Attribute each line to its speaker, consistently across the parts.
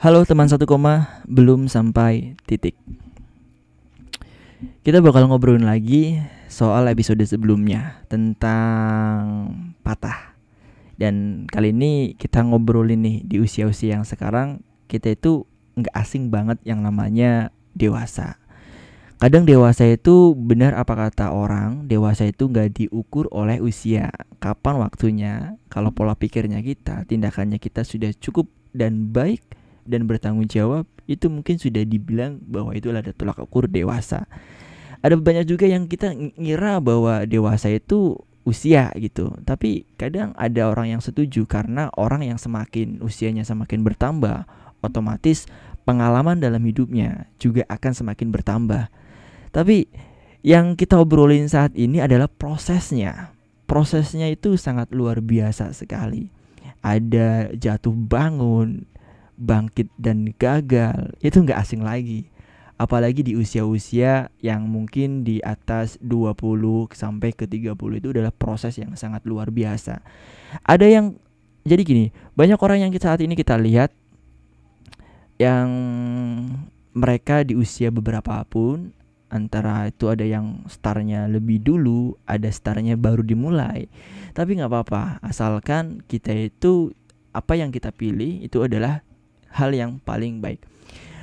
Speaker 1: Halo teman satu koma, belum sampai titik. Kita bakal ngobrolin lagi soal episode sebelumnya tentang patah. Dan kali ini kita ngobrolin nih di usia-usia yang sekarang kita itu nggak asing banget yang namanya dewasa. Kadang dewasa itu benar apa kata orang, dewasa itu nggak diukur oleh usia. Kapan waktunya, kalau pola pikirnya kita, tindakannya kita sudah cukup dan baik dan bertanggung jawab, itu mungkin sudah dibilang bahwa itu adalah tolak ukur dewasa. Ada banyak juga yang kita ngira bahwa dewasa itu usia gitu. Tapi kadang ada orang yang setuju karena orang yang semakin usianya semakin bertambah, otomatis pengalaman dalam hidupnya juga akan semakin bertambah. Tapi yang kita obrolin saat ini adalah prosesnya. Prosesnya itu sangat luar biasa sekali. Ada jatuh bangun, bangkit dan gagal, itu nggak asing lagi. Apalagi di usia-usia yang mungkin di atas 20 sampai ke 30, itu adalah proses yang sangat luar biasa. Ada yang jadi gini, banyak orang yang saat ini kita lihat yang mereka di usia beberapa pun, antara itu ada yang startnya lebih dulu, ada startnya baru dimulai. Tapi nggak apa-apa, asalkan kita itu apa yang kita pilih itu adalah hal yang paling baik.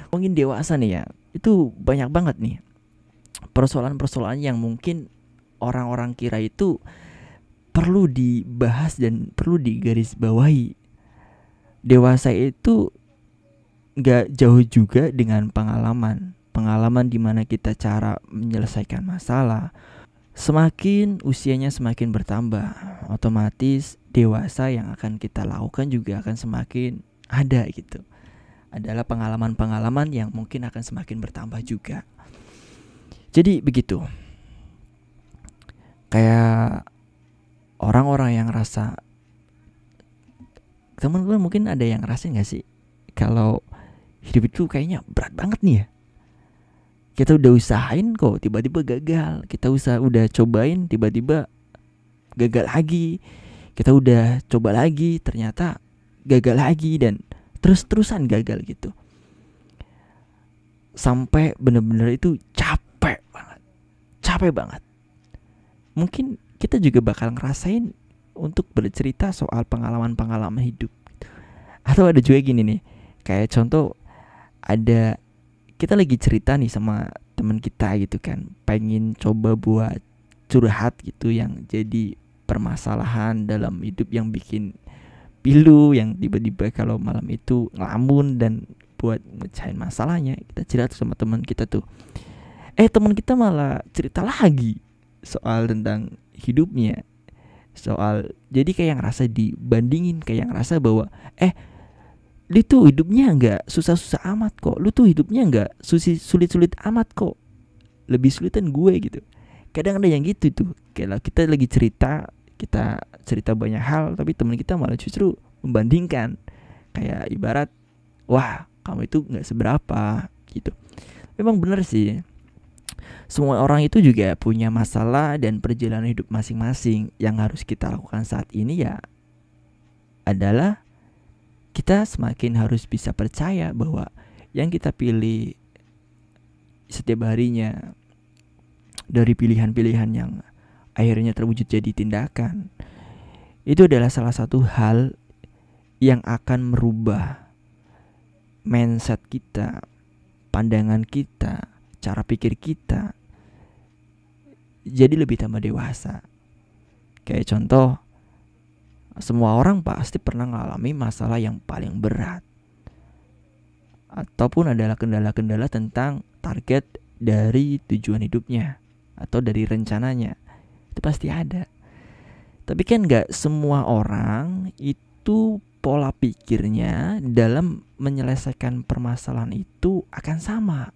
Speaker 1: Mungkin dewasa nih ya, itu banyak banget nih persoalan-persoalan yang mungkin orang-orang kira itu perlu dibahas dan perlu digarisbawahi. Dewasa itu gak jauh juga dengan pengalaman dimana kita cara menyelesaikan masalah. Semakin usianya semakin bertambah, otomatis dewasa yang akan kita lakukan juga akan semakin ada gitu. Adalah pengalaman-pengalaman yang mungkin akan semakin bertambah juga. Jadi begitu. Kayak orang-orang yang rasa, teman-teman mungkin ada yang ngerasain gak sih kalau hidup itu kayaknya berat banget nih ya. Kita udah usahain kok tiba-tiba gagal. Kita udah cobain tiba-tiba gagal lagi. Kita udah coba lagi ternyata gagal lagi dan terus-terusan gagal gitu. Sampai bener-bener itu capek banget. Mungkin kita juga bakal ngerasain untuk bercerita soal pengalaman-pengalaman hidup gitu. Atau ada juga gini nih, kayak contoh ada kita lagi cerita nih sama teman kita gitu kan, pengen coba buat curhat gitu yang jadi permasalahan dalam hidup yang bikin pilu, yang tiba-tiba kalau malam itu ngelamun dan buat mecahin masalahnya, kita cerita sama teman kita tuh. Teman kita malah cerita lagi soal tentang hidupnya. Soal jadi kayak ngerasa dibandingin, kayak ngerasa bahwa lu tuh hidupnya nggak susah-susah amat kok, lu tuh hidupnya nggak sulit-sulit amat kok, lebih sulitan gue gitu. Kadang ada yang gitu tuh, kayak kita lagi kita cerita banyak hal, tapi teman kita malah justru membandingkan, kayak ibarat wah kamu itu nggak seberapa gitu. Memang benar sih, semua orang itu juga punya masalah dan perjalanan hidup masing-masing. Yang harus kita lakukan saat ini ya adalah kita semakin harus bisa percaya bahwa yang kita pilih setiap harinya, dari pilihan-pilihan yang akhirnya terwujud jadi tindakan, itu adalah salah satu hal yang akan merubah mindset kita, pandangan kita, cara pikir kita jadi lebih tambah dewasa. Kayak contoh, semua orang pasti pernah mengalami masalah yang paling berat, ataupun adalah kendala-kendala tentang target dari tujuan hidupnya atau dari rencananya. Itu pasti ada. Tapi kan gak semua orang itu pola pikirnya dalam menyelesaikan permasalahan itu akan sama.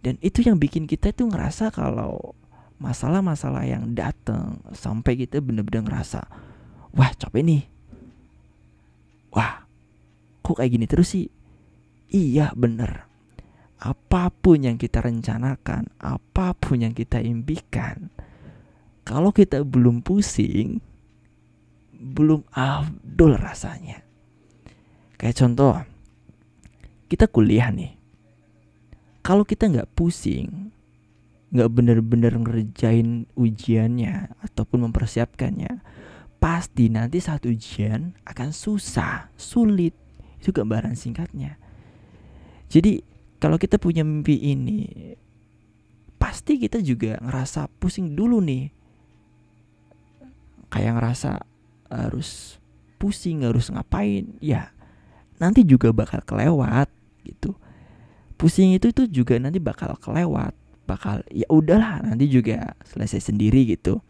Speaker 1: Dan itu yang bikin kita itu ngerasa kalau masalah-masalah yang datang sampai kita bener-bener ngerasa, wah capek nih, wah kok kayak gini terus sih. Iya bener, apapun yang kita rencanakan, apapun yang kita impikan, kalau kita belum pusing, belum afdol rasanya. Kayak contoh, kita kuliah nih, kalau kita nggak pusing, nggak bener-bener ngerjain ujiannya ataupun mempersiapkannya, pasti nanti saat ujian akan susah, sulit. Itu gambaran singkatnya. Jadi kalau kita punya mimpi ini, pasti kita juga ngerasa pusing dulu nih, kayak ngerasa harus pusing, harus ngapain. Ya nanti juga bakal kelewat gitu. Pusing itu juga nanti bakal kelewat, bakal ya udahlah nanti juga selesai sendiri gitu.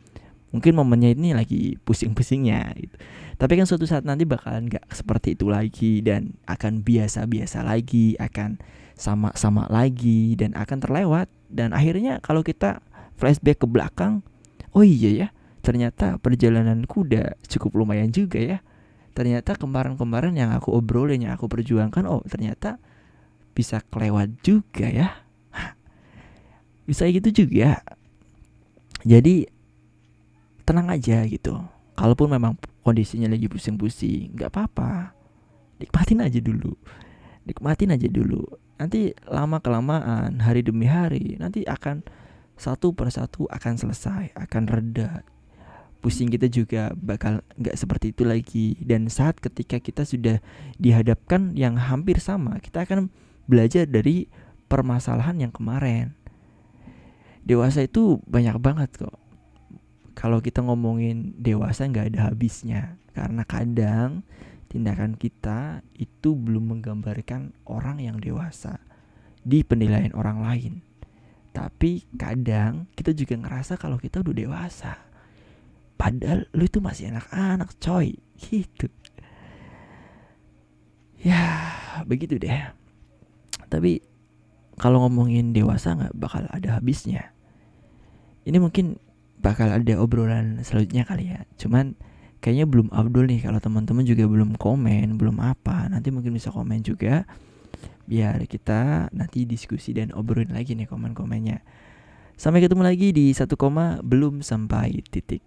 Speaker 1: Mungkin momennya ini lagi pusing-pusingnya gitu. Tapi kan suatu saat nanti bakalan gak seperti itu lagi, dan akan biasa-biasa lagi, akan sama-sama lagi, dan akan terlewat. Dan akhirnya kalau kita flashback ke belakang, oh iya ya, ternyata perjalananku udah cukup lumayan juga ya. Ternyata kemarin-kemarin yang aku obrolin, yang aku perjuangkan, oh ternyata bisa kelewat juga ya. Bisa gitu juga. Jadi tenang aja gitu. Kalaupun memang kondisinya lagi pusing-pusing, gak apa-apa, nikmatin aja dulu. Nikmatin aja dulu. Nanti lama kelamaan, hari demi hari, nanti akan satu persatu akan selesai, akan reda. Pusing kita juga bakal gak seperti itu lagi. Dan saat ketika kita sudah dihadapkan yang hampir sama, kita akan belajar dari permasalahan yang kemarin. Dewasa itu banyak banget kok. Kalau kita ngomongin dewasa gak ada habisnya. Karena kadang tindakan kita itu belum menggambarkan orang yang dewasa di penilaian orang lain. Tapi kadang kita juga ngerasa kalau kita udah dewasa, padahal lu itu masih anak-anak coy. Gitu. Ya begitu deh. Tapi kalau ngomongin dewasa gak bakal ada habisnya. Ini mungkin bakal ada obrolan selanjutnya kali ya. Cuman kayaknya belum Abdul nih. Kalau teman-teman juga belum komen, belum apa, nanti mungkin bisa komen juga, biar kita nanti diskusi dan obrolin lagi nih komen-komennya. Sampai ketemu lagi di 1, belum sampai titik.